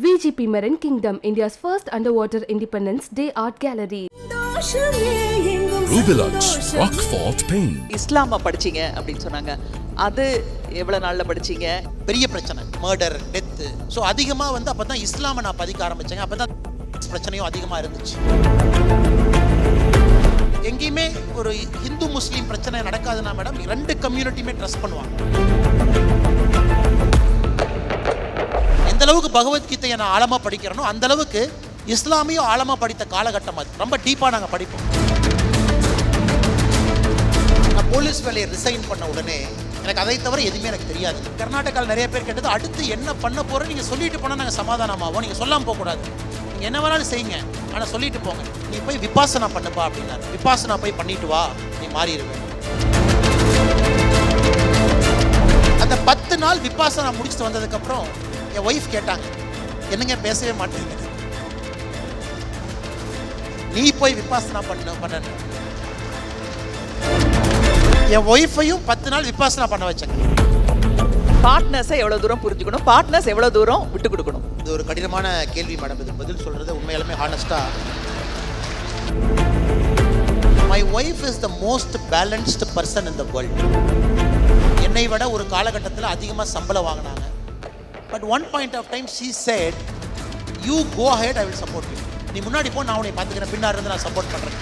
VGP Marine Kingdom, India's first underwater Independence Day art gallery. Rubilux Rockfort Paint. இஸ்லாம படிச்சீங்க அப்படின்னு சொன்னாங்க. அது எவ்வளவு நாள்ல படிச்சீங்க? பெரிய பிரச்சனை, மர்டர், டெத். ஸோ அதிகமாக வந்து அப்போ தான் இஸ்லாமை நான் பதிக்க ஆரம்பித்தேங்க. அப்போ தான் பிரச்சனையும் அதிகமாக இருந்துச்சு. எங்கேயுமே ஒரு ஹிந்து முஸ்லீம் பிரச்சனை நடக்காதுன்னா மேடம், ரெண்டு கம்யூனிட்டியுமே ட்ரஸ்ட் பண்ணுவாங்க. எந்த அளவுக்கு பகவத்கீதையை நான் ஆழமாக படிக்கிறேனோ அந்த அளவுக்கு இஸ்லாமியும் ஆழமாக படித்த காலகட்டம் அது. ரொம்ப டீப்பாக நாங்கள் படிப்போம். நான் போலீஸ் வேலையை ரிசைன் பண்ண உடனே எனக்கு அதை தவிர எதுவுமே எனக்கு தெரியாது. கர்நாடகாவில் நிறைய பேர் கேட்டது, அடுத்து என்ன பண்ண போகிறோம் நீங்கள் சொல்லிட்டு போனால் நாங்கள் சமாதானமாகும், நீங்கள் சொல்லாமல் போகக்கூடாது, நீங்கள் என்ன வேணாலும் செய்யுங்க, ஆனால் சொல்லிட்டு போங்க. நீ போய் விபாசனா பண்ணுப்பா அப்படின்னாரு. விபாசனா போய் பண்ணிட்டு வா, நீ மாறிடுவேன். அந்த 10 நாள் விபாசனா முடிச்சுட்டு வந்ததுக்கப்புறம் என் ஒய்ஃப் கேட்டாங்க, என்னங்க பேசவே மாட்டேங்க, நீ போய் விபாசனா பண்ண. என் ஒய்ஃபையும் 10 நாள் விபாசனா பண்ண வச்சாங்க. பார்ட்னர்ஸை எவ்வளவு தூரம் புரிஞ்சுக்கணும், பார்ட்னர்ஸ் எவ்வளவு தூரம் விட்டு கொடுக்கணும்? இது ஒரு கடினமான கேள்வி மேடம். இது பதில் சொல்றது உண்மையாலுமே ஹானஸ்டா. My wife is the most balanced person in the world. என்னை விட ஒரு காலகட்டத்தில் அதிகமாக சம்பளம் வாங்கினாங்க. But one point of time she said, you go ahead, I will support you. நீ முன்னாடி போ, நான் உன்னை பார்த்துக்கிறேன், பின்னாடி இருந்து நான் சப்போர்ட் பண்ணுறேன்.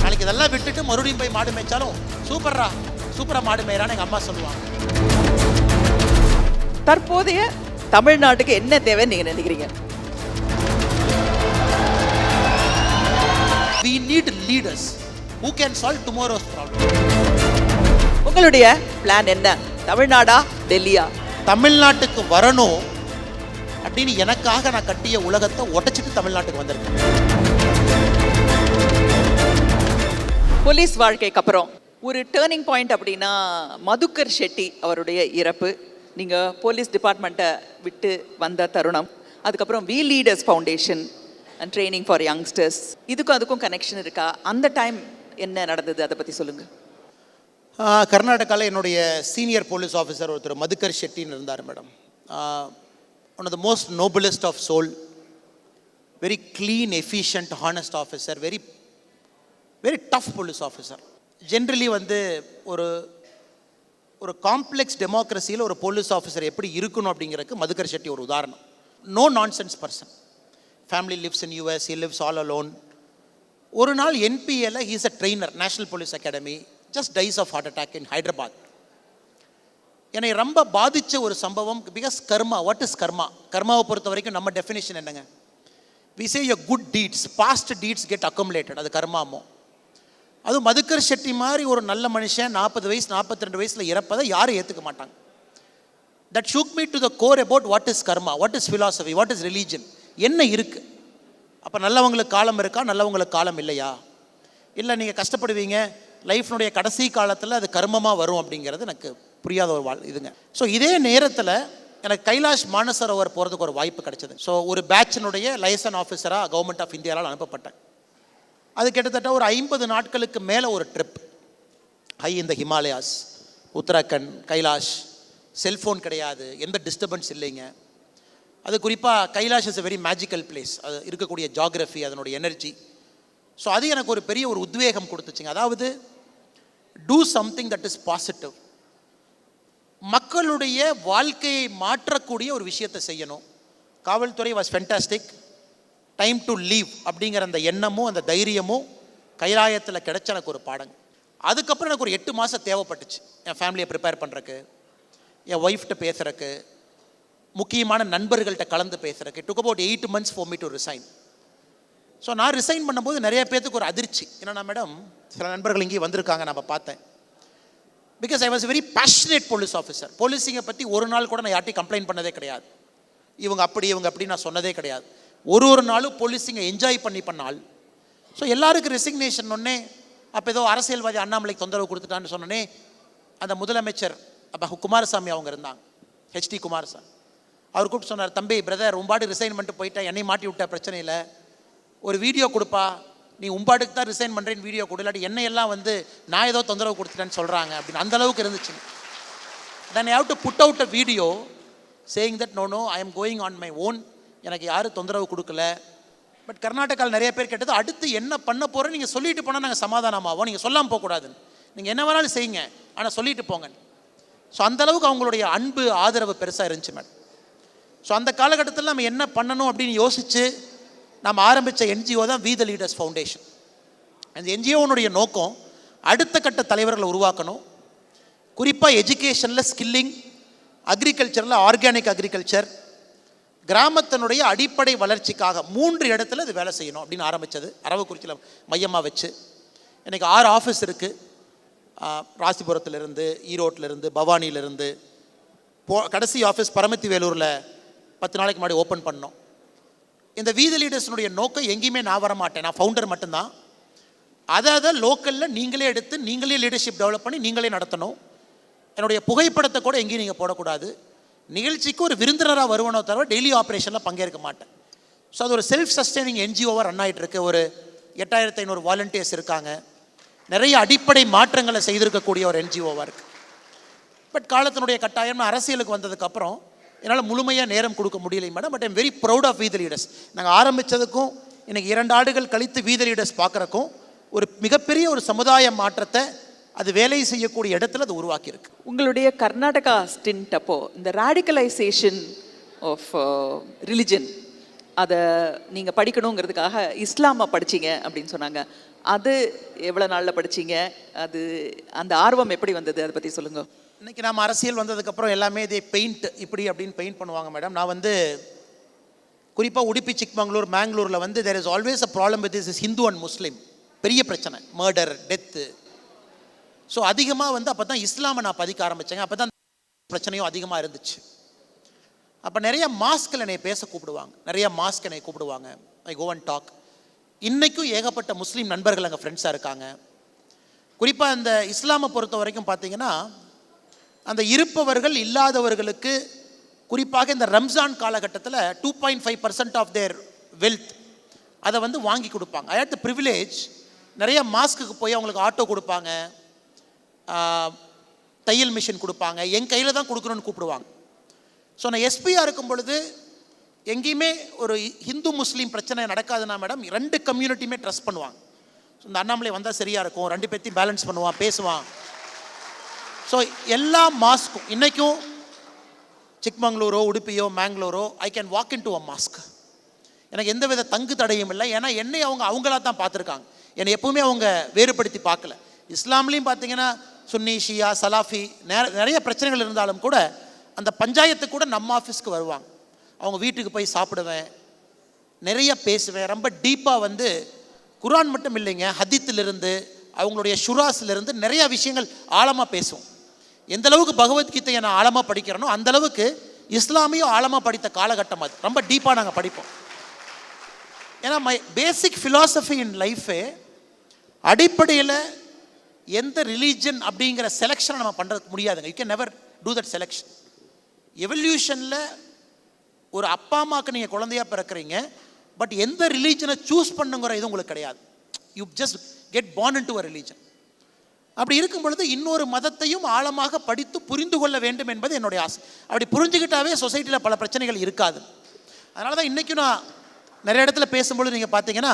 நாளைக்கு இதெல்லாம் விட்டுட்டு மறுபடியும் போய் மாடு மேய்ச்சாலும் சூப்பரா மாடு மேய்றான்னு எங்கள் அம்மா சொல்லுவாங்க. தற்போதைய தமிழ்நாட்டுக்கு என்ன தேவைன்னு நீங்க நினைக்கிறீங்க? We need leaders who can solve tomorrow's problem. உங்களுடைய பிளான் என்ன? தமிழ்நாடா டெல்லியா? தமிழ்நாட்டுக்கு வரணும் அப்படின்னு எனக்காக நான் கட்டிய உலகத்தை உடைச்சிட்டு தமிழ்நாட்டுக்கு வந்திருக்கேன். போலீஸ் வாழ்க்கைக்கு அப்புறம் ஒரு டேர்னிங் பாயிண்ட் அப்படின்னா மதுக்கர் ஷெட்டி அவருடைய இறப்பு. நீங்கள் போலீஸ் டிபார்ட்மெண்ட்டை விட்டு வந்த தருணம், அதுக்கப்புறம் we leaders foundation and training for youngsters, அதுக்கும் கனெக்ஷன் இருக்கா? அந்த டைம் என்ன நடந்தது, அதை பற்றி சொல்லுங்கள். கர்நாடகாவில் என்னுடைய சீனியர் போலீஸ் ஆஃபீஸர் ஒருத்தர் மதுக்கர் ஷெட்டின்னு இருந்தார் madam. One of the most noblest of soul, very clean, efficient, honest officer, very very tough police officer. Generally வந்து ஒரு காம்ப்ளெக்ஸ் டெமோக்ரஸியில் ஒரு போலீஸ் ஆஃபீஸர் எப்படி இருக்கணும் அப்படிங்கிறதுக்கு மதுக்கர் ஷெட்டி ஒரு உதாரணம். No nonsense person. Family lives in US, he lives all alone. ஒரு நாள் NPAல he is a trainer, national police academy, just dies of heart attack in Hyderabad. என்னை ரொம்ப பாதித்த ஒரு சம்பவம். பிகாஸ் கர்மா, வாட் இஸ் கர்மா? கர்மாவை பொறுத்த வரைக்கும் நம்ம டெஃபினேஷன் என்னங்க? we say your good deeds, past deeds get accumulated, அது கர்மாமோ. அதுவும் மதுக்கர் ஷெட்டி மாதிரி ஒரு நல்ல மனுஷன் 40 வயசு 42 வயசில் இறப்பதை யாரும் ஏற்றுக்க மாட்டாங்க. That shook me to the core about what is karma, what is philosophy, what is religion, என்ன இருக்குது? அப்போ நல்லவங்களுக்கு காலம் இருக்கா, நல்லவங்களுக்கு காலம் இல்லையா? இல்லை நீங்கள் கஷ்டப்படுவீங்க, லைஃப்னுடைய கடைசி காலத்தில் அது கர்மமாக வரும் அப்படிங்கிறது எனக்கு புரியாத ஒரு இதுங்க. ஸோ இதே நேரத்தில் எனக்கு கைலாஷ் மானசரோவர் போகிறதுக்கு ஒரு வாய்ப்பு கிடைச்சது. ஸோ ஒரு பேட்சினுடைய லைசன் ஆஃபீஸராக கவர்மெண்ட் ஆஃப் இந்தியாவால் அனுப்பப்பட்டேன். அது கிட்டத்தட்ட ஒரு 50 நாட்களுக்கு மேலே ஒரு ட்ரிப். ஹை இந்த ஹிமாலயாஸ், உத்தராகண்ட், கைலாஷ். செல்ஃபோன் கிடையாது, எந்த டிஸ்டர்பன்ஸ் இல்லைங்க. அது குறிப்பாக Kailash is a very magical place. அது இருக்கக்கூடிய ஜாகிரஃபி, அதனுடைய எனர்ஜி. ஸோ அது எனக்கு ஒரு பெரிய ஒரு உத்வேகம் கொடுத்துச்சுங்க. அதாவது do something that is positive. மக்களுடைய வாழ்க்கையை மாற்றக்கூடிய ஒரு விஷயத்தை செய்யணும். காவல்துறை was fantastic. Time to leave அப்படிங்கிற அந்த எண்ணமும் அந்த தைரியமும் கைலாயத்தில் கிடைச்ச எனக்கு ஒரு பாடங்க. அதுக்கப்புறம் எனக்கு ஒரு 8 மாதம் தேவைப்பட்டுச்சு என் ஃபேமிலியை ப்ரிப்பேர் பண்ணுறக்கு, என் ஒய்ஃப்கிட்ட பேசுகிறக்கு, முக்கியமான நண்பர்கள்ட்ட கலந்து பேசுகிறக்கு. Took about 8 months for me to resign. So நான் ரிசைன் பண்ணும்போது நிறைய பேர்த்துக்கு ஒரு அதிர்ச்சி. என்னன்னா மேடம், சில நண்பர்கள் இங்கேயும் வந்திருக்காங்க, நான் பார்த்தேன். Because I was very passionate police officer. போலீஸிங்கை பற்றி ஒரு நாள் கூட நான் யார்ட்டையும் கம்ப்ளைண்ட் பண்ணதே கிடையாது. இவங்க அப்படி நான் சொன்னதே கிடையாது. ஒரு நாளும் போலீஸிங்கை என்ஜாய் பண்ணால். ஸோ எல்லாருக்கும் ரெசிக்னேஷன் ஒன்னே. அப்போ ஏதோ அரசியல்வாதி அண்ணாமலைக்கு தொந்தரவு கொடுத்துட்டான்னு சொன்னோன்னே அந்த முதலமைச்சர் அப்போ குமாரசாமி அவங்க இருந்தாங்க, HD குமாரசாமி. அவர் கூப்பிட்டு சொன்னார், தம்பி பிரதர், உம்பாடு ரிசைன் பண்ணிட்டு போயிட்டேன், என்னை மாட்டி விட்ட பிரச்சனை இல்லை, ஒரு வீடியோ கொடுப்பா, நீ உம்பாடுக்கு தான் ரிசைன் பண்ணுறேன்னு வீடியோ கொடு, இல்லாட்டி என்னையெல்லாம் வந்து நான் ஏதோ தொந்தரவு கொடுத்துட்டேன்னு சொல்கிறாங்க அப்படின்னு. அந்தளவுக்கு இருந்துச்சு. Then I have to put out a video saying that no I am going on my own, எனக்கு யாரும் தொந்தரவு கொடுக்கல. பட் கர்நாடகாவில் நிறைய பேர் கேட்டது, அடுத்து என்ன பண்ண போகிறோம் நீங்கள் சொல்லிட்டு போனால் நாங்கள் சமாதானமாவோம், நீங்கள் சொல்லாமல் போகக்கூடாதுன்னு. நீங்கள் என்ன வேணாலும் செய்யுங்க, ஆனால் சொல்லிட்டு போங்க. ஸோ அந்தளவுக்கு அவங்களுடைய அன்பு ஆதரவு பெருசாக இருந்துச்சு மேடம். ஸோ அந்த காலகட்டத்தில் நம்ம என்ன பண்ணணும் அப்படின்னு யோசித்து நம்ம ஆரம்பித்த என்ஜிஓ தான் வி த லீடர்ஸ் ஃபவுண்டேஷன். அந்த என்ஜிஓனுடைய நோக்கம் அடுத்த கட்ட தலைவர்களை உருவாக்கணும். குறிப்பாக எஜுகேஷனில் ஸ்கில்லிங், அக்ரிகல்ச்சரில் ஆர்கானிக் அக்ரிகல்ச்சர், கிராமத்தினுடைய அடிப்படை வளர்ச்சிக்காக 3 இடத்துல இது வேலை செய்யணும் அப்படின்னு ஆரம்பித்தது. அரவக்குறிச்சியில் மையமாக வச்சு இன்றைக்கி 6 ஆஃபீஸ் இருக்குது. ராசிபுரத்துலேருந்து, ஈரோட்டிலேருந்து, பவானியிலேருந்து, கடைசி ஆஃபீஸ் பரமத்தி வேலூரில் 10 நாளைக்கு முன்னாடி ஓப்பன் பண்ணோம். இந்த வி த லீடர்ஸினுடைய நோக்கம் எங்கேயுமே நான் வரமாட்டேன், நான் ஃபவுண்டர் மட்டும்தான். அதை லோக்கலில் நீங்களே எடுத்து நீங்களே லீடர்ஷிப் டெவலப் பண்ணி நீங்களே நடத்தணும். என்னுடைய புகைப்படத்தை கூட எங்கேயும் நீங்கள் போடக்கூடாது. நிகழ்ச்சிக்கு ஒரு விருந்தினராக வருவனோ தவிர டெய்லி ஆப்ரேஷனில் பங்கேற்க மாட்டேன். ஸோ அது ஒரு செல்ஃப் சஸ்டெய்னிங் என்ஜிஓவாக ரன் ஆகிட்டு இருக்கு. ஒரு 8500 வாலண்டியர்ஸ் இருக்காங்க. நிறைய அடிப்படை மாற்றங்களை செய்திருக்கக்கூடிய ஒரு என்ஜிஓவாக இருக்குது. பட் காலத்தினுடைய கட்டாயம் அரசியலுக்கு வந்ததுக்கப்புறம் என்னால் முழுமையாக நேரம் கொடுக்க முடியலை madam. But I'm very proud of we the leaders. நாங்கள் ஆரம்பித்ததுக்கும் இன்றைக்கி 2 ஆண்டுகள் கழித்து வி த லீடர்ஸ் பார்க்குறக்கும் ஒரு மிகப்பெரிய ஒரு சமுதாய மாற்றத்தை அது வேலை செய்யக்கூடிய இடத்துல அது உருவாக்கியிருக்கு. உங்களுடைய கர்நாடகா ஸ்டின்ட் அப்போ இந்த ரேடிக்கலைசேஷன் ஆஃப் ரிலிஜன் அதை நீங்கள் படிக்கணுங்கிறதுக்காக இஸ்லாமை படிச்சிங்க அப்படின்னு சொன்னாங்க. அது எவ்வளோ நாளில் படிச்சிங்க? அது அந்த ஆர்வம் எப்படி வந்தது, அதை பற்றி சொல்லுங்கள். இன்றைக்கி நம்ம அரசியல் வந்ததுக்கப்புறம் எல்லாமே இதே பெயிண்ட் இப்படி அப்படின்னு பெயிண்ட் பண்ணுவாங்க மேடம். நான் குறிப்பாக உடுப்பி, சிக்மங்களூர், மேங்களூரில் there is always a problem with this Hindu and Muslim. பெரிய பிரச்சனை, மர்டர், டெத்து. ஸோ அதிகமாக அப்போ தான் இஸ்லாமை நான் பதிக்க ஆரம்பித்தேங்க. அப்போ தான் பிரச்சனையும் அதிகமாக இருந்துச்சு. அப்போ நிறைய மாஸ்கில் என்னை பேச கூப்பிடுவாங்க, நிறைய மாஸ்க் என்னை கூப்பிடுவாங்க. ஐ கோ அண்ட் டாக். இன்றைக்கும் ஏகப்பட்ட முஸ்லீம் நண்பர்கள் அங்கே ஃப்ரெண்ட்ஸாக இருக்காங்க. குறிப்பாக இந்த இஸ்லாமை பொறுத்த வரைக்கும் பார்த்தீங்கன்னா, அந்த இருப்பவர்கள் இல்லாதவர்களுக்கு குறிப்பாக இந்த ரம்ஜான் காலகட்டத்தில் 2.5% ஆஃப் தேர் வெல்த் அதை வாங்கி கொடுப்பாங்க. ஐ ஹேட் த ப்ரிவிலேஜ் நிறைய மாஸ்க்குக்கு போய் அவங்களுக்கு ஆட்டோ கொடுப்பாங்க, தையல் மிஷின் கொடுப்பாங்க, என் கையில் தான் கொடுக்கணும்னு கூப்பிடுவாங்க. ஸோ நான் எஸ்பியாக இருக்கும் பொழுது எங்கேயுமே ஒரு ஹிந்து முஸ்லீம் பிரச்சனை நடக்காதுன்னா மேடம் 2 கம்யூனிட்டியுமே ட்ரஸ்ட் பண்ணுவாங்க. ஸோ இந்த அண்ணாமலை வந்தால் சரியாக இருக்கும், 2 பேர்த்தையும் பேலன்ஸ் பண்ணுவான், பேசுவான். ஸோ எல்லா மாஸ்க்கும் இன்றைக்கும் சிக்மங்களூரோ, உடுப்பியோ, மேங்களூரோ I can walk in to a mosque. எனக்கு எந்த வித தங்கு தடையும் இல்லை. ஏன்னா என்னை அவங்களா தான் பார்த்துருக்காங்க. என்னை எப்பவுமே அவங்க வேறுபடுத்தி பார்க்கல. இஸ்லாம்லேயும் பார்த்தீங்கன்னா சுன்னி, ஷியா, சலாஃபி நிறைய பிரச்சனைகள் இருந்தாலும் கூட அந்த பஞ்சாயத்துக்கு கூட நம்ம ஆஃபீஸ்க்கு வருவாங்க. அவங்க வீட்டுக்கு போய் சாப்பிடுவேன், நிறைய பேசுவேன். ரொம்ப டீப்பாக குர்ஆன் மட்டும் இல்லைங்க, ஹதீத்திலிருந்து அவங்களுடைய ஷுராஸ்லேருந்து நிறையா விஷயங்கள் ஆழமாக பேசுவோம். எந்த அளவுக்கு பகவத்கீதையை நான் ஆழமாக படிக்கிறேனோ அந்த அளவுக்கு இஸ்லாமியும் ஆழமாக படித்த காலகட்டம் அது. ரொம்ப டீப்பாக நாங்கள் படிப்போம். ஏன்னா மை பேசிக் ஃபிலாசபி இன் லைஃபே அடிப்படையில் எந்த ரிலீஜன் அப்படிங்கிற செலெக்ஷனை நம்ம பண்ணுறதுக்கு முடியாதுங்க. You can never do that selection. எவல்யூஷனில் ஒரு அப்பா அம்மாவுக்கு நீங்கள் குழந்தையாக பிறக்கிறீங்க, பட் எந்த ரிலீஜனை சூஸ் பண்ணுங்கிற இது உங்களுக்கு கிடையாது. You just get born into a religion. அப்படி இருக்கும் பொழுது இன்னொரு மதத்தையும் ஆழமாக படித்து புரிந்து கொள்ள வேண்டும் என்பது என்னுடைய ஆசை. அப்படி புரிஞ்சுக்கிட்டாவே சொசைட்டியில் பல பிரச்சனைகள் இருக்காது. அதனால தான் இன்றைக்கும் நான் நிறைய இடத்துல பேசும்பொழுது நீங்கள் பார்த்தீங்கன்னா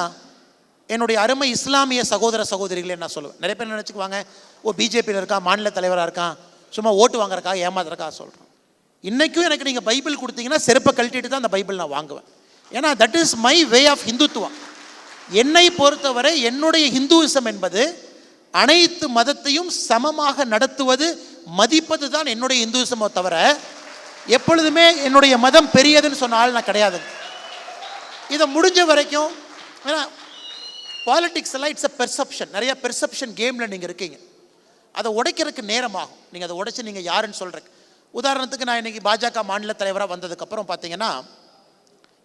என்னுடைய அருமை இஸ்லாமிய சகோதர சகோதரிகளே நான் சொல்லுவேன். நிறைய பேர் நினச்சிக்குவாங்க, ஓ பிஜேபியில் இருக்கான், மாநில தலைவராக இருக்கான், சும்மா ஓட்டு வாங்குறக்கா ஏமாத்துறக்கா சொல்கிறேன். இன்றைக்கும் எனக்கு நீங்கள் பைபிள் கொடுத்தீங்கன்னா செருப்பை கழட்டிட்டு தான் அந்த பைபிள் நான் வாங்குவேன். ஏன்னா that is my way of Hindutva. என்னை பொறுத்தவரை என்னுடைய ஹிந்துவிசம் என்பது அனைத்து மதத்தையும் சமமாக நடத்துவது, மதிப்பது தான் என்னுடைய இந்துவிசமோ தவிர எப்பொழுதுமே என்னுடைய மதம் பெரியதுன்னு சொன்ன ஆள் நான் கிடையாது. இதை முடிஞ்ச வரைக்கும், ஏன்னா பாலிட்டிக்ஸ் எல்லாம் இட்ஸ் அ பெர்செப்ஷன். நிறைய பெர்செப்ஷன் கேமில் நீங்கள் இருக்கீங்க. அதை உடைக்கிறதுக்கு நேரமாகும். நீங்கள் அதை உடைச்சி நீங்கள் யாருன்னு சொல்கிறக்கு. உதாரணத்துக்கு நான் இன்றைக்கி பாஜக மாநில தலைவராக வந்ததுக்கப்புறம் பார்த்தீங்கன்னா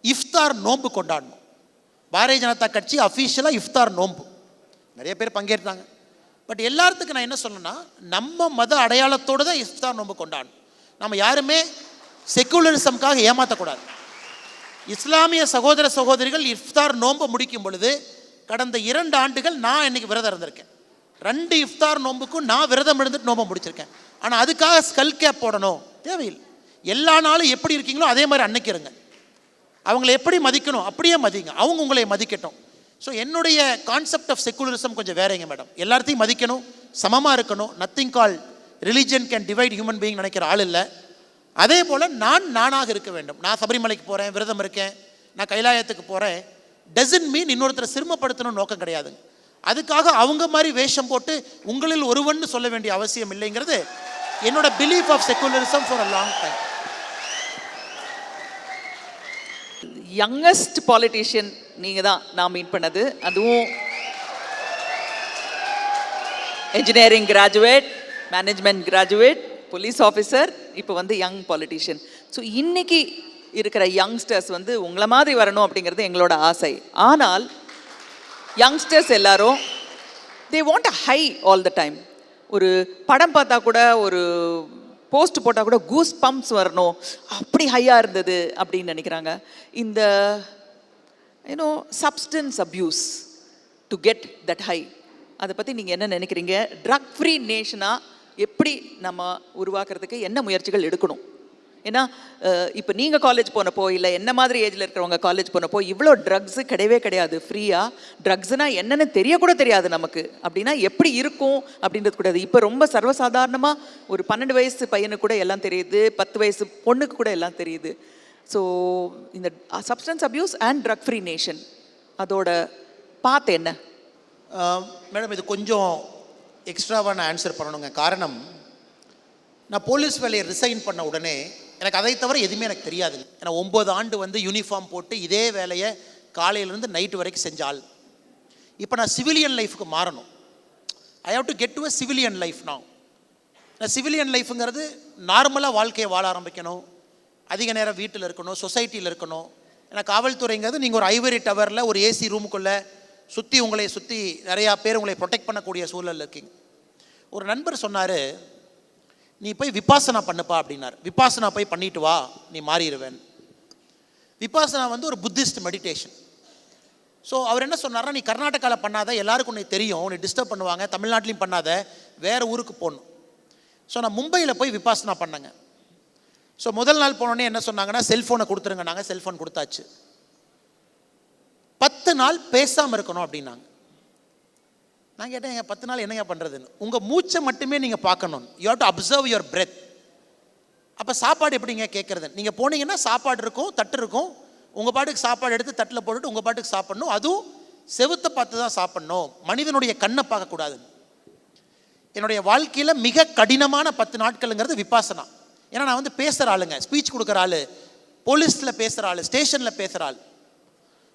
இஃப்தார் நோன்பு கொண்டாடணும். பாரதிய ஜனதா கட்சி அஃபீஷியலாக இஃப்தார் நோன்பு நிறைய பேர் பங்கேற்றாங்க. பட் எல்லாத்துக்கும் நான் என்ன சொல்லணும்னா, நம்ம மத அடையாளத்தோடு தான் இஃப்தார் நோன்பு கொண்டாடணும். நம்ம யாருமே செக்குலரிசம்காக ஏமாற்றக்கூடாது. இஸ்லாமிய சகோதர சகோதரிகள் இஃப்தார் நோன்பை முடிக்கும் பொழுது கடந்த 2 ஆண்டுகள் நான் இன்னைக்கு விரதம் இருந்திருக்கேன். 2 இஃப்தார் நோன்புக்கும் நான் விரதம் இருந்துட்டு நோன்பை முடிச்சிருக்கேன். ஆனால் அதுக்காக ஸ்கல் கேப் போடணும் தேவையில்லை. எல்லா நாளும் எப்படி இருக்கீங்களோ அதே மாதிரி அன்னைக்கு இருங்க. அவங்கள எப்படி மதிக்கணும் அப்படியே மதிங்க, அவங்க உங்களை மதிக்கட்டும். ஸோ என்னுடைய கான்செப்ட் ஆஃப் செக்குலரிசம் கொஞ்சம் வேறங்க மேடம். எல்லாத்தையும் மதிக்கணும், சமமாக இருக்கணும். Nothing call religion can divide human being நினைக்கிற ஆள் இல்லை. அதே போல் நானாக இருக்க வேண்டும். நான் சபரிமலைக்கு போகிறேன், விரதம் இருக்கேன், நான் கைலாயத்துக்கு போகிறேன், டசன்ட் மீன் இன்னொருத்தரை சிரமப்படுத்தணும்னு நோக்கம் கிடையாதுங்க. அதுக்காக அவங்க மாதிரி வேஷம் போட்டு உங்களில் ஒருவன் சொல்ல வேண்டிய அவசியம் இல்லைங்கிறது என்னோட belief of secularism for a long time. Youngest politician நீங்கள் தான் நான் மீட் பண்ணது. அதுவும் engineering graduate, management graduate, police officer, இப்போ வந்து யங் பாலிட்டிஷியன். ஸோ இன்னைக்கு இருக்கிற யங்ஸ்டர்ஸ் வந்து உங்களை மாதிரி வரணும் அப்படிங்கிறது எங்களோட ஆசை. ஆனால் யங்ஸ்டர்ஸ் எல்லாரும் they want a high all the time. ஒரு படம் பார்த்தா கூட, ஒரு போஸ்ட் போட்டால் கூட கூஸ் பம்ப்ஸ் வரணும், அப்படி ஹையாக இருந்தது அப்படின்னு நினைக்கிறாங்க. இந்த you know substance abuse to get that high, அதை பற்றி நீங்கள் என்ன நினைக்கிறீங்க? ட்ரக் ஃப்ரீ நேஷனாக எப்படி நம்ம உருவாக்குறதுக்கு என்ன முயற்சிகள் எடுக்கணும்? ஏன்னா இப்போ நீங்கள் காலேஜ் போனப்போ, இல்லை என்ன மாதிரி ஏஜில் இருக்கிறவங்க காலேஜ் போனப்போ இவ்வளோ ட்ரக்ஸு கிடையவே கிடையாது. ஃப்ரீயாக ட்ரக்ஸுனால் என்னென்னு தெரியக்கூட தெரியாது நமக்கு. அப்படின்னா எப்படி இருக்கும் அப்படின்றது கூடாது. இப்போ ரொம்ப சர்வசாதாரணமாக ஒரு 12 வயசு பையனுக்கு கூட எல்லாம் தெரியுது, 10 வயசு பொண்ணுக்கு கூட எல்லாம் தெரியுது. ஸோ இந்த substance abuse and drug free nation அதோட பாத் என்ன? மேடம், இது கொஞ்சம் எக்ஸ்ட்ராவாக நான் ஆன்சர் பண்ணணுங்க. காரணம், நான் போலீஸ் வேலையை ரிசைன் பண்ண உடனே எனக்கு அதை தவிர எதுவுமே எனக்கு தெரியாது. ஏன்னா 9 ஆண்டு வந்து யூனிஃபார்ம் போட்டு இதே வேலையை காலையிலேருந்து நைட்டு வரைக்கும் செஞ்சால். இப்போ நான் சிவிலியன் லைஃபுக்கு மாறணும். I have to get to a civilian life. நான் சிவிலியன் லைஃபுங்கிறது நார்மலாக வாழ்க்கையை வாழ ஆரம்பிக்கணும், அதிக நேரம் வீட்டில் இருக்கணும், சொசைட்டியில் இருக்கணும். ஏன்னா காவல்துறைங்கிறது நீங்கள் ஒரு ஐவரி டவரில் ஒரு ஏசி ரூமுக்குள்ளே உங்களை சுற்றி நிறையா பேர் உங்களை ப்ரொடெக்ட் பண்ணக்கூடிய சூழலில் இருக்கீங்க. ஒரு நண்பர் சொன்னார், நீ போய் விபாசனா பண்ணுப்பா அப்படின்னார். விபாசனா போய் பண்ணிட்டு வா, நீ மாறிடுவேன். விபாசனா வந்து ஒரு புத்திஸ்ட் மெடிடேஷன். ஸோ அவர் என்ன சொன்னார்னா, நீ கர்நாடகாவில் பண்ணாத, எல்லாருக்கும் உன்னை தெரியும், உன்னை டிஸ்டர்ப் பண்ணுவாங்க, தமிழ்நாட்டிலையும் பண்ணாத, வேறு ஊருக்கு போகணும். ஸோ நான் மும்பையில் போய் விபாசனா பண்ணேங்க. ஸோ முதல் நாள் போனோடனே என்ன சொன்னாங்கன்னா, செல்ஃபோனை கொடுத்துருங்க. நாங்கள் செல்ஃபோன் கொடுத்தாச்சு. 10 நாள் பேசாமல் இருக்கணும் அப்படின்னாங்க. நான் கேட்டேன், 10 நாள் என்னங்க பண்ணுறதுன்னு. உங்கள் மூச்சை மட்டுமே நீங்கள் பார்க்கணும். You have to observe your breath. அப்போ சாப்பாடு எப்படிங்க கேட்குறது? நீங்கள் போனீங்கன்னா சாப்பாடு இருக்கும், தட்டு இருக்கும். உங்கள் பாட்டுக்கு சாப்பாடு எடுத்து தட்டில் போட்டுட்டு உங்கள் பாட்டுக்கு சாப்பிட்ணும். அதுவும் செவுத்தை பார்த்து தான் சாப்பிட்ணும், மனிதனுடைய கண்ணை பார்க்கக்கூடாது. என்னுடைய வாழ்க்கையில் மிக கடினமான 10 நாட்கள்ங்கிறது விபாசனா. ஏன்னா நான் வந்து பேசுகிற ஆளுங்க, ஸ்பீச் கொடுக்குற ஆள், போலீஸில் பேசுகிற ஆள், ஸ்டேஷனில் பேசுகிற ஆள்.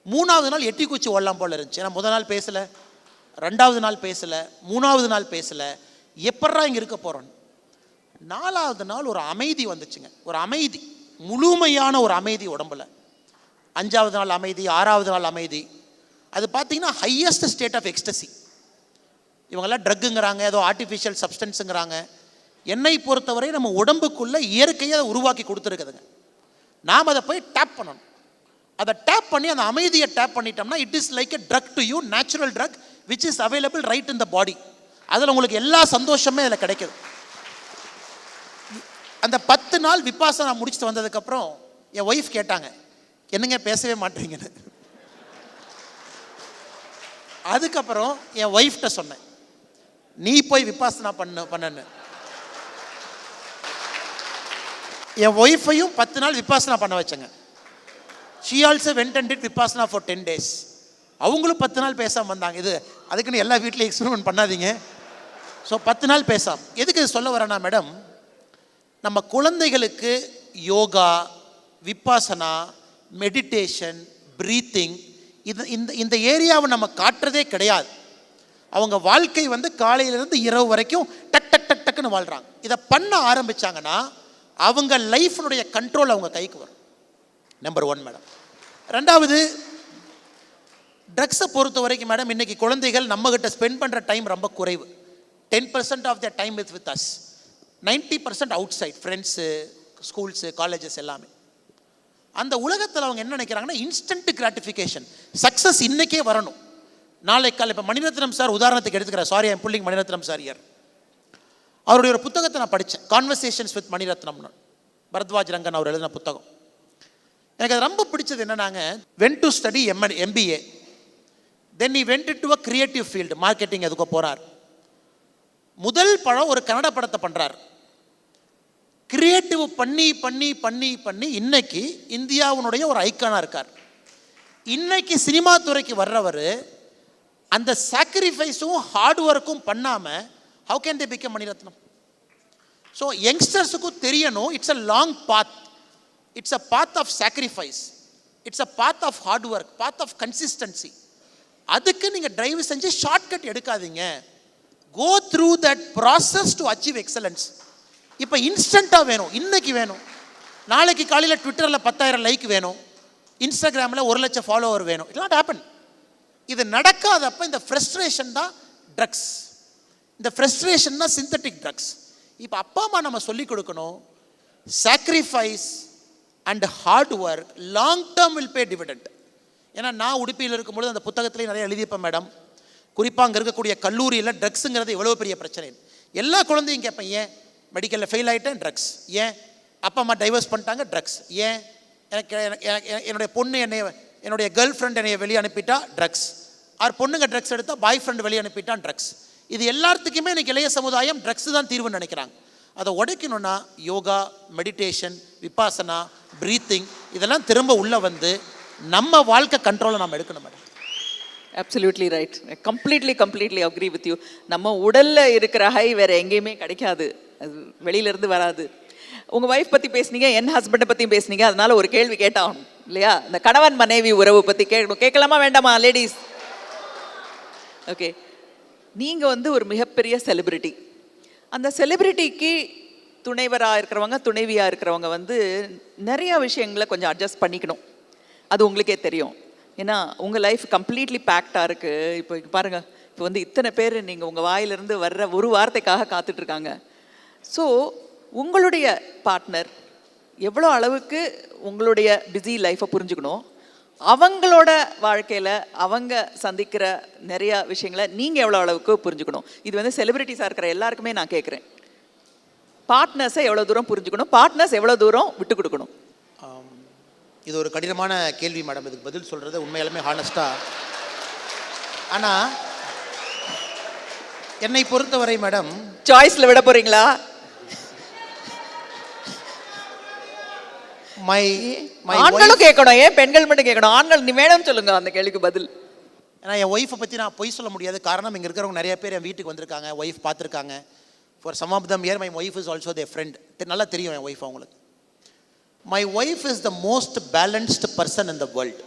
3ஆவது நாள் எட்டி குச்சி ஓடலாம் போல் இருந்துச்சு. ஏன்னா முதல் நாள் பேசலை, 2ஆவது நாள் பேசலை, 3ஆவது நாள் பேசலை, எப்பட்றா இங்கே இருக்க போகிறோன்னு. 4ஆவது நாள் ஒரு அமைதி வந்துச்சுங்க. ஒரு அமைதி, முழுமையான ஒரு அமைதி உடம்புல. 5ஆவது நாள் அமைதி, 6ஆவது நாள் அமைதி. அது பார்த்தீங்கன்னா ஹையஸ்ட் ஸ்டேட் ஆஃப் எக்ஸ்டசி. இவங்கெல்லாம் ட்ரக்குங்கிறாங்க, ஏதோ ஆர்டிஃபிஷியல் சப்ஸ்டன்ஸுங்கிறாங்க. என்னை பொறுத்தவரை நம்ம உடம்புக்குள்ளே இயற்கையை அதை உருவாக்கி கொடுத்துருக்குதுங்க. நாம் அதை போய் டேப் பண்ணணும். அதை டேப் பண்ணி அந்த அமைதியை டேப் பண்ணிட்டோம்னா it is like a drug to you, natural drug which is available right in the body. அதில் உங்களுக்கு எல்லா சந்தோஷமே அதில் கிடைக்குது. அந்த 10 நாள் விபாசனா முடிச்சுட்டு வந்ததுக்கப்புறம் என் ஒய்ஃப் கேட்டாங்க, என்னங்க பேசவே மாட்டேங்கன்னு. அதுக்கப்புறம் என் ஒய்ஃப்ட்ட சொன்னேன், நீ போய் விபாசனா பண்ணு. என் ஒய்ஃபையும் 10 நாள் விபாசனா பண்ண வச்சேங்க. she also went and did vipassana for 10 days. அவங்களும் 10 நாள் பேசாமல் வந்தாங்க. இது அதுக்குன்னு எல்லா வீட்லையும் எக்ஸ்பெரிமெண்ட் பண்ணாதீங்க. ஸோ 10 நாள் பேசாம. எதுக்கு இது சொல்ல வரேன்னா மேடம், நம்ம குழந்தைகளுக்கு யோகா, விபாசனா, மெடிடேஷன், ப்ரீத்திங், இந்த ஏரியாவை நம்ம காட்டுறதே கிடையாது. அவங்க வாழ்க்கை வந்து காலையிலேருந்து இரவு வரைக்கும் டக் டக் டக் டக்குன்னு வாழ்கிறாங்க. இதை பண்ண ஆரம்பித்தாங்கன்னா அவங்க லைஃப்னுடைய கண்ட்ரோல் அவங்க கைக்கு வரும். Number 1 madam. 2வது, ட்ரக்ஸை பொறுத்த வரைக்கும் மேடம், இன்றைக்கி குழந்தைகள் நம்மகிட்ட ஸ்பெண்ட் பண்ணுற டைம் ரொம்ப குறைவு. 10% of the time is with us, 90% outside, friends, schools, colleges எல்லாமே. அந்த உலகத்தில் அவங்க என்ன நினைக்கிறாங்கன்னா, இன்ஸ்டன்ட் கிராட்டிஃபிகேஷன், சக்ஸஸ் இன்றைக்கே வரணும், நாளைக்கு காலை. இப்போ மணிரத்னம் சார் உதாரணத்துக்கு எடுத்துக்கிறேன். Sorry, I'm pulling Mani Ratnam sir here. அவருடைய ஒரு புத்தகத்தை நான் படித்தேன், கான்வர்சேஷன்ஸ் வித் மணிரத்னம்னு. பரத்வாஜ் ரங்கன் அவர் எழுதின புத்தகம். எனக்கு அது ரொம்ப பிடிச்சது என்னன்னாங்க, when to study MBA, then he went into a creative field, marketing எதுக்கோ போகிறார். முதல் படம் ஒரு கன்னட படத்தை பண்ணுறார். கிரியேட்டிவ் பண்ணி பண்ணி பண்ணி பண்ணி இன்னைக்கு இந்தியாவுடைய ஒரு ஐக்கானாக இருக்கார். இன்னைக்கு சினிமா துறைக்கு வர்றவர் அந்த சாக்ரிஃபைஸும் ஹார்ட் ஒர்க்கும் பண்ணாமல் how can they become Mani Ratnam? So யங்ஸ்டர்ஸுக்கும் தெரியணும், it's a long path, it's a path of sacrifice, it's a path of hard work, path of consistency. அதுக்கு நீங்கள் டிரைவ் செஞ்சு ஷார்ட்கட் எடுக்காதீங்க. Go through that process to achieve excellence. இப்போ இன்ஸ்டண்ட்டாக வேணும், இன்னைக்கு வேணும், நாளைக்கு காலையில் ட்விட்டரில் 10,000 லைக் வேணும், இன்ஸ்டாகிராமில் 1,00,000 ஃபாலோவர் வேணும். It not happen. இது நடக்காதப்ப இந்த ஃப்ரஸ்ட்ரேஷன் தான் ட்ரக்ஸ், இந்த ஃப்ரஸ்ட்ரேஷன் தான் சிந்தட்டிக் ட்ரக்ஸ். இப்போ அப்பா அம்மா நம்ம சொல்லிக் கொடுக்கணும், sacrifice and hard work long term will pay dividend. ஏன்னா நான் உடுப்பியில் இருக்கும்பொழுது அந்த புத்தகத்திலே நிறைய எழுதியிருப்பேன் மேடம். குறிப்பாக அங்கே இருக்கக்கூடிய கல்லூரியில் ட்ரக்ஸுங்கிறது எவ்வளோ பெரிய பிரச்சனை. எல்லா குழந்தையும் கேட்பேன், ஏன் மெடிக்கலில் ஃபெயில் ஆகிட்டேன், ட்ரக்ஸ். ஏன் அப்பா அம்மா டைவர்ஸ் பண்ணிட்டாங்க, ட்ரக்ஸ். ஏன் எனக்கு என்னுடைய பொண்ணு என்னுடைய கேர்ள் ஃப்ரெண்ட் என்னை வெளியே அனுப்பிட்டா, ட்ரக்ஸ். ஆர் பொண்ணுங்க ட்ரக்ஸ் எடுத்தால் பாய் ஃப்ரெண்ட் வெளியே அனுப்பிட்டான், ட்ரக்ஸ். இது எல்லாத்துக்குமே இன்றைக்கி இளைய சமுதாயம் ட்ரக்ஸ் தான் தீர்வுன்னு நினைக்கிறாங்க. அதை உடைக்கணும்னா யோகா, மெடிடேஷன், விபாசனா, ப்ரீத்திங் இதெல்லாம் திரும்ப உள்ளே வந்து நம்ம வாழ்க்கை கண்ட்ரோலை நம்ம எடுக்கணும் madam. Absolutely right. Completely agree with you. நம்ம உடல்ல இருக்கிற ஹை வேற எங்கேயுமே கிடைக்காது, அது வெளியில இருந்து வராது. உங்க வைஃப் பத்தி பேசுனீங்க, என் ஹஸ்பண்டை பத்தியும் பேசுனீங்க, அதனால ஒரு கேள்வி கேட்டாகணும் இல்லையா? இந்த கணவன் மனைவி உறவு பத்தி கேட்கணும். கேட்கலாமா வேண்டாமா லேடிஸ்? ஓகே, நீங்க வந்து ஒரு மிகப்பெரிய செலிபிரிட்டி. அந்த செலிபிரிட்டிக்கு துணைவராக இருக்கிறவங்க, துணைவியாக இருக்கிறவங்க வந்து நிறைய விஷயங்களை கொஞ்சம் அட்ஜஸ்ட் பண்ணிக்கணும். அது உங்களுக்கே தெரியும். ஏன்னா உங்கள் லைஃப் கம்ப்ளீட்லி பேக்டாக இருக்குது. இப்போ பாருங்கள், இப்போ வந்து இத்தனை பேர் நீங்கள் உங்கள் வாயிலிருந்து வர்ற ஒரு வார்த்தைக்காக காத்துட்ருக்காங்க. ஸோ உங்களுடைய பார்ட்னர் எவ்வளோ அளவுக்கு உங்களுடைய பிஸி லைஃப்பை புரிஞ்சுக்கணும், அவங்களோட வாழ்க்கையில் அவங்க சந்திக்கிற நிறைய விஷயங்களை நீங்கள் எவ்வளோ அளவுக்கு புரிஞ்சுக்கணும். இது வந்து செலிபிரிட்டிஸாக இருக்கிற எல்லாருக்குமே நான் கேட்குறேன். பார்ட்னர்ஸை எவ்வளோ தூரம் புரிஞ்சுக்கணும், பார்ட்னர்ஸ் எவ்வளோ தூரம் விட்டு கொடுக்கணும்? இது ஒரு கடினமான கேள்வி மேடம். இதுக்கு பதில் சொல்கிறது உண்மையாலுமே ஹானஸ்டாக. ஆனால் என்னை பொறுத்தவரை மேடம், சாய்ஸில் விட போகிறீங்களா? ஆண்களும் கேட்கணும், ஏன் பெண்கள் மட்டும் கேட்கணும்? ஆண்கள் நீ வேணும்னு சொல்லுங்க அந்த கேள்விக்கு பதில். ஏன்னா என் ஒய்ஃபை பற்றி நான் பொய் சொல்ல முடியாது. காரணம், இங்கே இருக்கிறவங்க நிறைய பேர் என் வீட்டுக்கு வந்திருக்காங்க, ஒய்ஃப் பார்த்துருக்காங்க. For some of them year my wife is also their friend. நல்லா தெரியும் என் ஒய்ஃப் அவங்களுக்கு. My wife is the most balanced person in the world.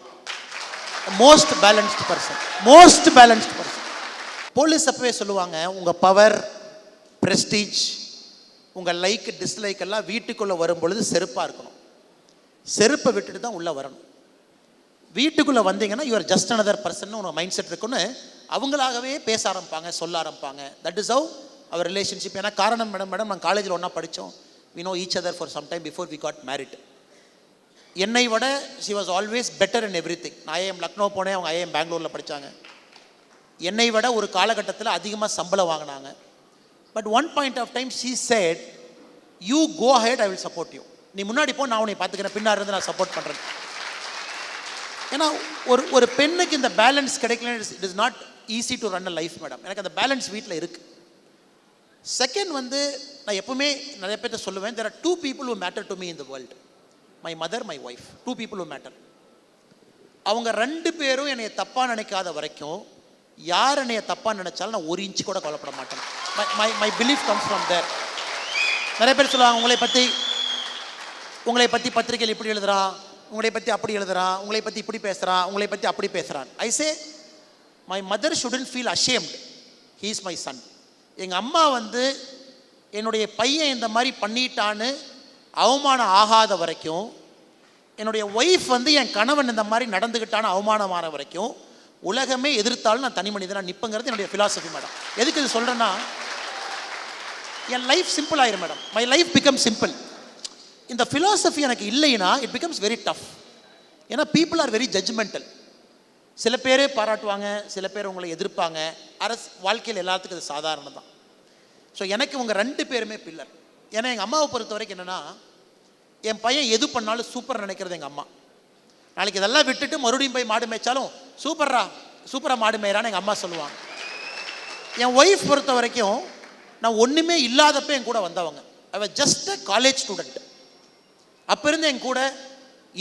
Most balanced person. Most balanced person. Police அப்பவே சொல்லுவாங்க, உங்கள் பவர், ப்ரெஸ்டீஜ், உங்கள் லைக், டிஸ்லைக் எல்லாம் வீட்டுக்குள்ளே வரும்பொழுது செருப்பாக இருக்கணும். செருப்பை விட்டுட்டு தான் உள்ளே வரணும். வீட்டுக்குள்ளே வந்தீங்கன்னா யூஆர் ஜஸ்ட் அனதர் பர்சன் உங்கள் மைண்ட் செட் இருக்குன்னு அவங்களாகவே பேச ஆரம்பிப்பாங்க, சொல்ல ஆரம்பிப்பாங்க. That is how our relationship. ஏன்னா காரணம் மேடம் நாங்கள் காலேஜில் ஒன்றா படித்தோம். we know each other for some time before we got married. என்னை விட she was always better in everything. நான் ஐஏஎம் லக்னோ போனேன், அவங்க ஐஏஎம் பெங்களூரில் படித்தாங்க. என்னை விட ஒரு காலகட்டத்தில் அதிகமாக சம்பளம் வாங்கினாங்க. But one point of time she said, you go ahead, I will support you. நீ முன்னாடி போ, நான் உன்னை பார்த்துக்கிறேன், பின்னாடி இருந்து நான் சப்போர்ட் பண்ணுறேன். ஏன்னா ஒரு பெண்ணுக்கு இந்த பேலன்ஸ் கிடைக்கல. It is not easy to run a life madam. எனக்கு அந்த பேலன்ஸ் வீட்டில் இருக்குது. செகண்ட் வந்து நான் எப்பவுமே நிறைய பேர்ட்ட சொல்லுவேன், there are two people who matter to me in the world. My mother, my wife. Two people who matter. அவங்க ரெண்டு பேரும் என்னை தப்பாக நினைக்காத வரைக்கும், யார் என்னைய தப்பாக நினைச்சாலும் நான் ஒரு இன்ச்சு கூட கவலைப்பட மாட்டேன். மை பிலீஃப் கம்ஸ் ஃப்ரம் தேர். நிறைய பேர் சொல்லுவாங்க, உங்களை பற்றி பத்திரிகையில் இப்படி எழுதுறான், உங்களை பற்றி அப்படி எழுதுறான், உங்களை பற்றி இப்படி பேசுகிறான், உங்களை பற்றி அப்படி பேசுகிறான். I say my mother shouldn't feel ashamed. He is my son. எங்கள் அம்மா வந்து என்னுடைய பையன் இந்த மாதிரி பண்ணிட்டான்னு அவமானம் ஆகாத வரைக்கும், என்னுடைய ஒய்ஃப் வந்து என் கணவன் இந்த மாதிரி நடந்துக்கிட்டான்னு அவமானமான வரைக்கும், உலகமே எதிர்த்தாலும் நான் தனி மனிதனாக நிற்பங்கிறது என்னுடைய ஃபிலாசபி மேடம். எதுக்கு இது சொல்கிறேன்னா, என் லைஃப் சிம்பிள் ஆயிரும் madam. My life become simple. இந்த ஃபிலாசபி எனக்கு இல்லைன்னா இட் பிகம்ஸ் வெரி டஃப். ஏன்னா பீப்புள் ஆர் வெரி ஜட்ஜ்மெண்டல். சில பேர் பாராட்டுவாங்க, சில பேர் உங்களை எதிர்ப்பாங்க. வாழ்க்கையில் எல்லாத்துக்கும் அது சாதாரணம் தான். ஸோ எனக்கு இவங்க ரெண்டு பேருமே பில்லர். ஏன்னா எங்கள் அம்மாவை பொறுத்த வரைக்கும் என்னென்னா, என் பையன் எது பண்ணாலும் சூப்பர் நினைக்கிறது எங்கள் அம்மா. நாளைக்கு இதெல்லாம் விட்டுட்டு மறுபடியும் போய் மாடு மேய்ச்சாலும் சூப்பராக மாடு மேய்றான்னு எங்கள் அம்மா சொல்லுவாங்க. என் ஒய்ஃப் பொறுத்த வரைக்கும் நான் ஒன்றுமே இல்லாதப்ப என் கூட வந்தவங்க. I was just a college student. அப்போ இருந்து என் கூட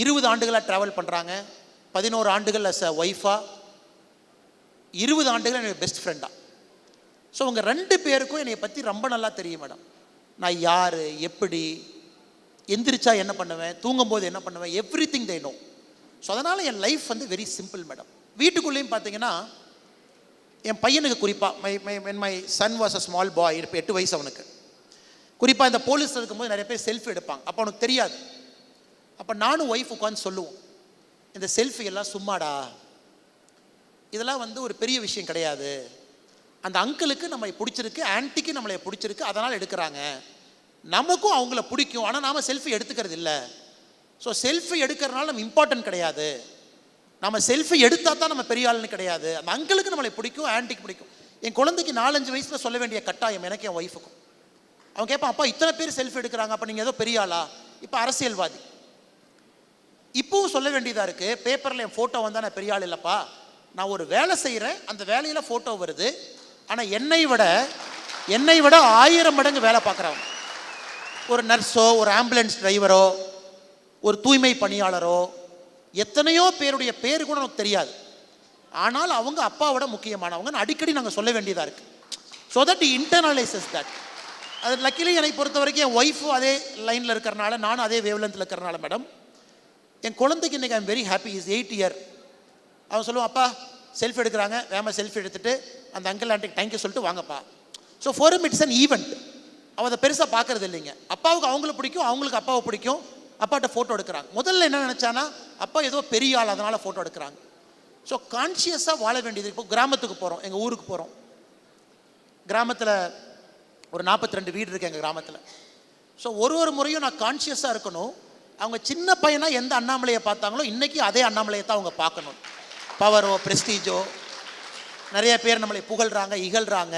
20 ஆண்டுகளாக ட்ராவல் பண்ணுறாங்க. 11 ஆண்டுகள் அஸ் அ ஒய்ஃபாக, 20 ஆண்டுகள் என்னுடைய பெஸ்ட் ஃப்ரெண்டாக. ஸோ உங்கள் 2 பேருக்கும் என்னை பற்றி ரொம்ப நல்லா தெரியும் மேடம். நான் யார், எப்படி, எந்திரிச்சா என்ன பண்ணுவேன், தூங்கும்போது என்ன பண்ணுவேன், every thing they know. So அதனால் என் லைஃப் வந்து வெரி சிம்பிள் மேடம். வீட்டுக்குள்ளேயும் பார்த்தீங்கன்னா என் பையனுக்கு குறிப்பாக my son was a small boy, 8 வயசு அவனுக்கு. குறிப்பாக இந்த போலீஸ் இருக்கும்போது நிறைய பேர் செல்ஃபி எடுப்பாங்க. அப்போ அவனுக்கு தெரியாது. அப்போ நானும் ஒய்ஃப் உட்காந்து சொல்லுவோம், இந்த செல்ஃபி எல்லாம் சும்மாடா, இதெல்லாம் வந்து ஒரு பெரிய விஷயம் கிடையாது. அந்த அங்கிளுக்கு நம்மளை பிடிச்சிருக்கு, ஆன்ட்டிக்கு நம்மளை பிடிச்சிருக்கு, அதனால் எடுக்கிறாங்க. நமக்கும் அவங்கள பிடிக்கும், ஆனால் நாம் செல்ஃபி எடுத்துக்கிறது இல்லை. ஸோ செல்ஃபி எடுக்கிறதுனால நம்ம இம்பார்ட்டன்ட் கிடையாது. நம்ம செல்ஃபி எடுத்தால் தான் நம்ம பெரிய ஆளுன்னு கிடையாது. அந்த அங்கிளுக்கு நம்மளை பிடிக்கும், ஆன்ட்டிக்கு பிடிக்கும். என் குழந்தைக்கு 4-5 வயசில் சொல்ல வேண்டிய கட்டாயம் எனக்கு என் ஒய்ஃபுக்கும். அவன் கேட்பான், அப்பா இத்தனை பேர் செல்ஃபி எடுக்கிறாங்க, அப்போ நீங்கள் ஏதோ பெரிய ஆளா? இப்போ அரசியல்வாதி. இப்போவும் சொல்ல வேண்டியதாக இருக்குது, பேப்பரில் என் ஃபோட்டோ வந்தால் நான் பெரிய ஆள் இல்லைப்பா. நான் ஒரு வேலை செய்கிறேன், அந்த வேலையில் ஃபோட்டோ வருது, ஆனால் என்னை விட 1000 மடங்கு வேலை பார்க்குறவங்க. ஒரு நர்ஸோ, ஒரு ஆம்புலன்ஸ் டிரைவரோ, ஒரு தூய்மை பணியாளரோ, எத்தனையோ பேருடைய பேர் கூட நமக்கு தெரியாது. ஆனால் அவங்க அப்பாவோட முக்கியமானவங்க அடிக்கடி நாங்கள் சொல்ல வேண்டியதாக இருக்குது. So that internalises that. அது லக்கிலி என்னை பொறுத்த வரைக்கும் என் ஒய்ஃபும் அதே லைனில் இருக்கிறனால, நானும் அதே வேவ்லென்த்தில் இருக்கிறனால மேடம், என் குழந்தைக்கு இன்றைக்கி I'm very happy. Is 8 year. அவன் சொல்லுவான், அப்பா செல்ஃபி எடுக்கிறாங்க, வேமா செல்ஃபி எடுத்துகிட்டு அந்த அங்கிள் ஆண்டிக்கு தேங்க்யூ சொல்லிட்டு வாங்கப்பா. So for him it's an event. அவன் அதை பெருசாக பார்க்கறது இல்லைங்க. அப்பாவுக்கு அவங்கள பிடிக்கும், அவங்களுக்கு அப்பாவை பிடிக்கும், அப்பாட்ட ஃபோட்டோ எடுக்கிறாங்க. முதல்ல என்ன நினச்சானா, அப்பா ஏதோ பெரிய ஆள் அதனால் ஃபோட்டோ எடுக்கிறாங்க. ஸோ கான்ஷியஸாக வாழ வேண்டியது. இப்போ கிராமத்துக்கு போகிறோம், எங்கள் ஊருக்கு போகிறோம். கிராமத்தில் ஒரு 42 வீடு இருக்குது எங்கள் கிராமத்தில். ஸோ ஒரு முறையும் நான் கான்ஷியஸாக இருக்கணும். அவங்க சின்ன பையனாக எந்த அண்ணாமலையை பார்த்தாங்களோ இன்றைக்கி அதே அண்ணாமலையை தான் அவங்க பார்க்கணும். பவரோ ப்ரெஸ்டீஜோ, நிறைய பேர் நம்மளை புகழ்கிறாங்க, இகழ்கிறாங்க.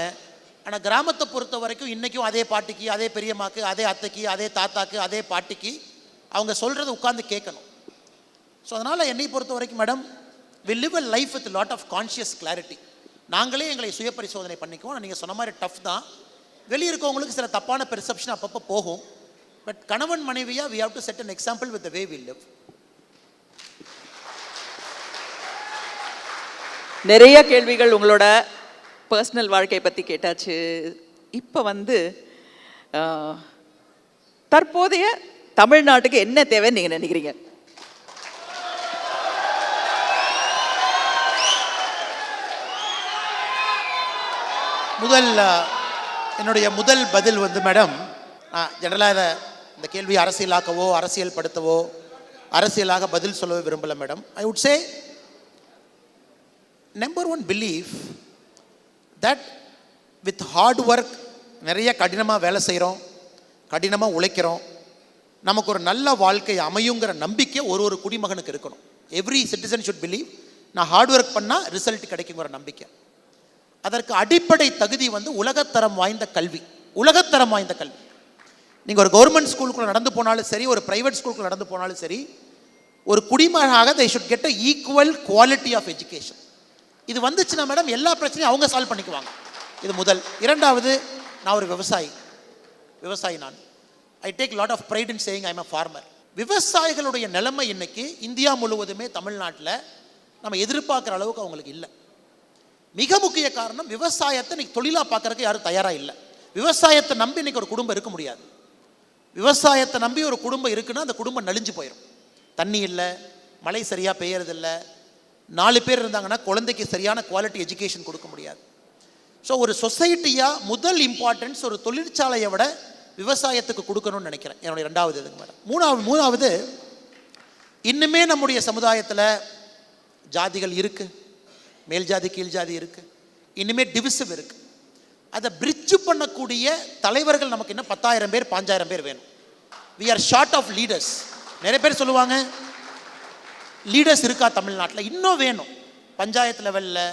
ஆனால் கிராமத்தை பொறுத்த வரைக்கும் இன்றைக்கும் அதே பாட்டிக்கு, அதே பெரியம்மாக்கு, அதே அத்தைக்கு, அதே தாத்தாக்கு, அதே பாட்டிக்கு அவங்க சொல்கிறத உட்காந்து கேட்கணும். ஸோ அதனால் என்னை பொறுத்த வரைக்கும் madam, we live a life with lot of conscious clarity. நாங்களே எங்களை சுய பரிசோதனை பண்ணிக்குவோம். நீங்கள் சொன்ன மாதிரி டஃப் தான். வெளியே இருக்கவங்களுக்கு சில தப்பான பெர்செப்ஷன் அப்பப்போ போகும். பட் கணவன் மனைவியாக we have to set an example with the way we live. நிறைய கேள்விகள் உங்களோட பர்சனல் வாழ்க்கை பற்றி கேட்டாச்சு. இப்போ வந்து தற்போதைய தமிழ்நாட்டுக்கு என்ன தேவைன்னு நீங்கள் நினைக்கிறீங்க? என்னுடைய முதல் பதில் வந்து மேடம், ஜெனரலாக இந்த கேள்வி அரசியலாக்கவோ, அரசியல் படுத்தவோ, அரசியலாக பதில் சொல்லவோ விரும்பலை madam. I would say number 1 believe that with hard work, நிறைய கடினமாக வேலை செய்கிறோம், கடினமாக உழைக்கிறோம், நமக்கு ஒரு நல்ல வாழ்க்கை அமையுங்கிற நம்பிக்கை ஒரு குடிமகனுக்கு இருக்கணும். எவ்ரி சிட்டிசன் ஷுட் பிலீவ், நான் ஹார்ட் ஒர்க் பண்ணால் ரிசல்ட் கிடைக்குங்கிற நம்பிக்கை. அதற்கு அடிப்படை தகுதி வந்து உலகத்தரம் வாய்ந்த கல்வி. உலகத்தரம் வாய்ந்த கல்வி. நீங்கள் ஒரு கவர்மெண்ட் ஸ்கூலுக்குள்ள நடந்து போனாலும் சரி, ஒரு பிரைவேட் ஸ்கூலுக்குள்ள நடந்து போனாலும் சரி, ஒரு குடிமகனாக they should get a equal quality of education. இது வந்துச்சுன்னா மேடம் எல்லா பிரச்சனையும் அவங்க சால்வ் பண்ணிக்குவாங்க. இது முதல். இரண்டாவது, நான் ஒரு விவசாயி. நான் I take lot of pride in saying I am a farmer. விவசாயிகளுடைய நிலைமை இன்னைக்கு இந்தியா முழுவதுமே, தமிழ்நாட்டில் நம்ம எதிர்பார்க்குற அளவுக்கு அவங்களுக்கு இல்லை. மிக முக்கிய காரணம், விவசாயத்தை இன்னைக்கு தொழிலாக பார்க்கறதுக்கு யாரும் தயாராக இல்லை. விவசாயத்தை நம்பி இன்னைக்கு ஒரு குடும்பம் இருக்க முடியாது. விவசாயத்தை நம்பி ஒரு குடும்பம் இருக்குன்னா அந்த குடும்பம் நலிஞ்சு போயிடும். தண்ணி இல்லை, மழை சரியாக பெய்யறதில்லை, 4 பேர் இருந்தாங்கன்னா குழந்தைக்கு சரியான குவாலிட்டி எஜுகேஷன் கொடுக்க முடியாது. ஸோ ஒரு சொசைட்டியாக முதல் இம்பார்ட்டன்ஸ் ஒரு தொழிற்சாலையை விட விவசாயத்துக்கு கொடுக்கணும்னு நினைக்கிறேன். என்னுடைய 2வது இதுங்க மேடம். மூணாவது இன்னுமே நம்முடைய சமுதாயத்தில் ஜாதிகள் இருக்குது, மேல் ஜாதி கீழ் ஜாதி இருக்குது, இன்னுமே டிவிசிவ் இருக்குது. அதை பிரிட்ஜ் பண்ணக்கூடிய தலைவர்கள் நமக்கு இன்னும் 10,000 பேர் 5,000 பேர் வேணும். We are short of leaders. நிறைய பேர் சொல்லுவாங்க லீடர்ஸ் இருக்கா தமிழ்நாட்டில்? இன்னும் வேணும். பஞ்சாயத்து லெவலில்,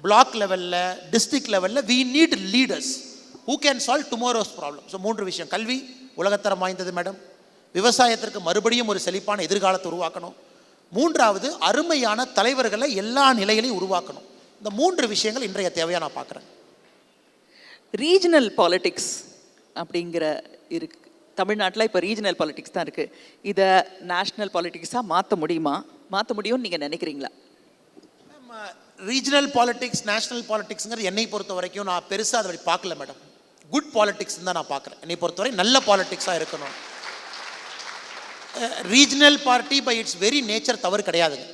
பிளாக் லெவலில், டிஸ்ட்ரிக்ட் லெவலில் we need leaders who can solve tomorrow's problem. So 3 விஷயம்: கல்வி உலகத்தரம் வாய்ந்தது மேடம், விவசாயத்திற்கு மறுபடியும் ஒரு செழிப்பான எதிர்காலத்தை உருவாக்கணும். மூன்றாவது, அருமையான தலைவர்களை எல்லா நிலையிலையும் உருவாக்கணும். இந்த 3 விஷயங்கள் இன்றைய தேவையாக நான் பார்க்குறேன். ரீஜனல் பாலிடிக்ஸ் அப்படிங்கிற இருக்கு தமிழ்நாட்டில். இப்போ ரீஜனல் பாலிடிக்ஸ் தான் இருக்குது. இதை நேஷ்னல் பாலிடிக்ஸாக மாற்ற முடியுமா? மாற்ற முடியும்னு நீங்கள் நினைக்கிறீங்களா? ரீஜனல் பாலிடிக்ஸ், நேஷனல் பாலிடிக்ஸுங்கிறது என்னை பொறுத்த வரைக்கும் நான் பெருசாக அதை பார்க்கல மேடம். குட் பாலிடிக்ஸ் தான் நான் பார்க்குறேன். என்னை பொறுத்தவரை நல்ல பாலிடிக்ஸாக இருக்கணும். Regional party by its very nature தவறு கிடையாதுங்க.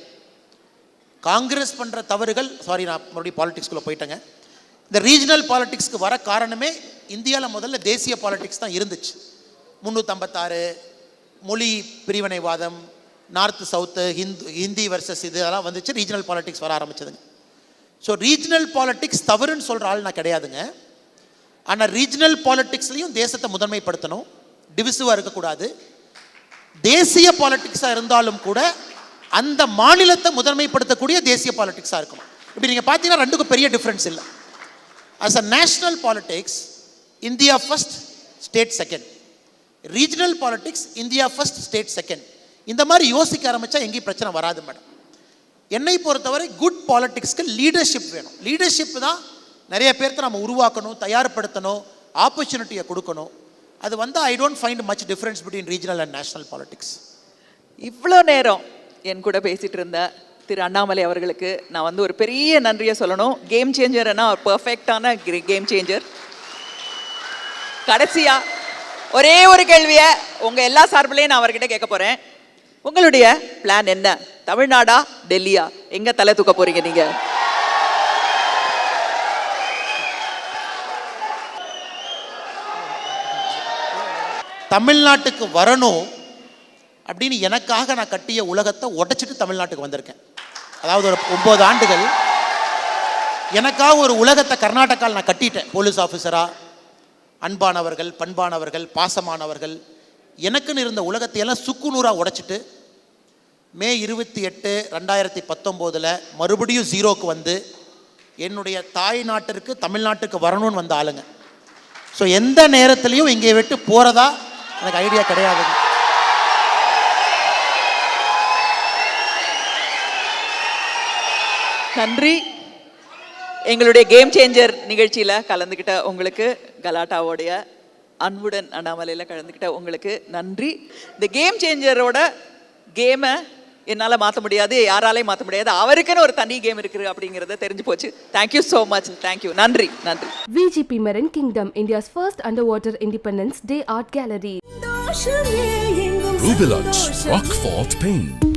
காங்கிரஸ் பண்ணுற தவறுகள், சாரி நான் மறுபடியும் பாலிடிக்ஸ்குள்ளே போயிட்டேங்க. இந்த ரீஜனல் பாலிடிக்ஸ்க்கு வர காரணமே இந்தியாவில் முதல்ல தேசிய பாலிடிக்ஸ் தான் இருந்துச்சு. 356 மொழி பிரிவினைவாதம், நார்த்து சவுத்து, ஹிந்தி வர்சஸ் இதெல்லாம் வந்துச்சு. ரீஜனல் பாலிடிக்ஸ் வர ஆரம்பிச்சதுங்க. ஸோ ரீஜனல் பாலிடிக்ஸ் தவறுன்னு சொல்கிற ஆள் நான் கிடையாதுங்க. ஆனால் ரீஜனல் பாலிடிக்ஸ்லையும் தேசத்தை முதன்மைப்படுத்தணும், டிவிசிவாக இருக்கக்கூடாது. தேசிய பாலிடிக்ஸாக இருந்தாலும் கூட அந்த மாநிலத்தை முதன்மைப்படுத்தக்கூடிய தேசிய பாலிடிக்ஸாக இருக்கணும். இப்படி நீங்கள் பார்த்தீங்கன்னா ரெண்டுக்கும் பெரிய டிஃப்ரென்ஸ் இல்லை. As a national politics, India first, state second. Regional politics, India first, state second. இந்த மாதிரி யோசிக்க ஆரம்பித்தா எங்கேயும் பிரச்சனை வராது மேடம். என்னை பொறுத்தவரை குட் பாலிடிக்ஸ்க்கு லீடர்ஷிப் வேணும். லீடர்ஷிப் தான் நிறைய பேர்த்த நம்ம உருவாக்கணும், தயார்படுத்தணும், ஆப்பர்ச்சுனிட்டியை கொடுக்கணும். அது வந்து I don't find much difference between regional and national politics. இவ்வளோ நேரம் என் கூட பேசிகிட்டு இருந்த திரு அண்ணாமலை அவர்களுக்கு நான் வந்து ஒரு பெரிய நன்றியை சொல்லணும். கேம் சேஞ்சர்னா ஒரு பர்ஃபெக்டான கேம் சேஞ்சர். கடைசியா ஒரே ஒரு கேள்வியை உங்கள் எல்லா சார்பிலையும் நான் அவர்கிட்ட கேட்க போகிறேன். உங்களுடைய பிளான் என்ன? தமிழ்நாடா, டெல்லியா? எங்கே தலை தூக்க போகிறீங்க நீங்கள்? தமிழ்நாட்டுக்கு வரணும் அப்படின்னு எனக்காக நான் கட்டிய உலகத்தை உடைச்சிட்டு தமிழ்நாட்டுக்கு வந்திருக்கேன். அதாவது ஒரு 9 ஆண்டுகள் எனக்காக ஒரு உலகத்தை கர்நாடகாவில் நான் கட்டிட்டேன். போலீஸ் ஆஃபீஸராக அன்பானவர்கள், பண்பானவர்கள், பாசமானவர்கள், எனக்குன்னு இருந்த உலகத்தையெல்லாம் சுக்குநூறாக உடைச்சிட்டு மே 28, 2019 மறுபடியும் ஜீரோக்கு வந்து என்னுடைய தாய் நாட்டிற்கு, தமிழ்நாட்டுக்கு வரணும்னு வந்த ஆளுங்க. ஸோ எந்த நேரத்துலையும் இங்கே விட்டு போகிறதா எனக்கு ஐடியா கிடையாதுங்க. நன்றி. எங்களுடைய கேம் சேஞ்சர் நிகழ்ச்சியில் கலந்துக்கிட்ட உங்களுக்கு, கலாட்டாவோடைய அன்புடன் அண்ணாமலையில் கலந்துக்கிட்ட உங்களுக்கு நன்றி. இந்த கேம் சேஞ்சரோட கேமை என்னால் மாற்ற முடியாது, யாராலையும் மாற்ற முடியாது. அவருக்குன்னு ஒரு தனி கேம் இருக்குது அப்படிங்கிறத தெரிஞ்சு போச்சு. Thank you so much. தேங்க்யூ. நன்றி. நன்றி. VGP Marine Kingdom, India's first underwater Independence Day Art Gallery. Rubilux Rockfort Paint.